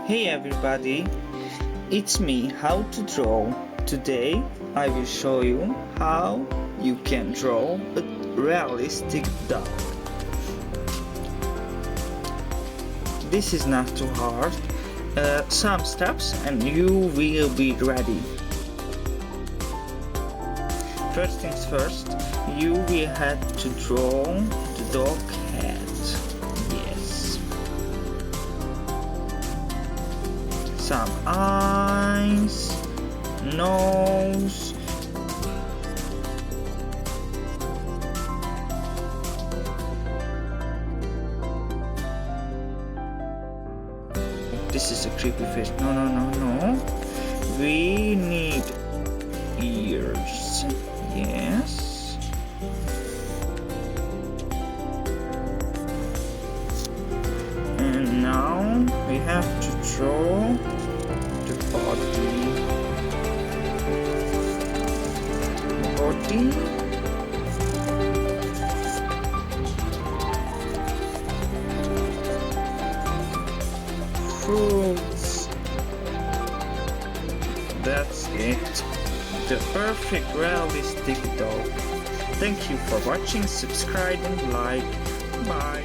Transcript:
Hey everybody, it's me, How to Draw. Today I will show you how you can draw a realistic dog. This is not too hard. Some steps and you will be ready. First things first, you will have to draw the dog head. Yes. Some eyes, nose, this is a creepy face. No. We need ears. Yes. And now we have to draw the body. Fruits. That's it. The perfect realistic dog. Thank you for watching, subscribe and like. Bye.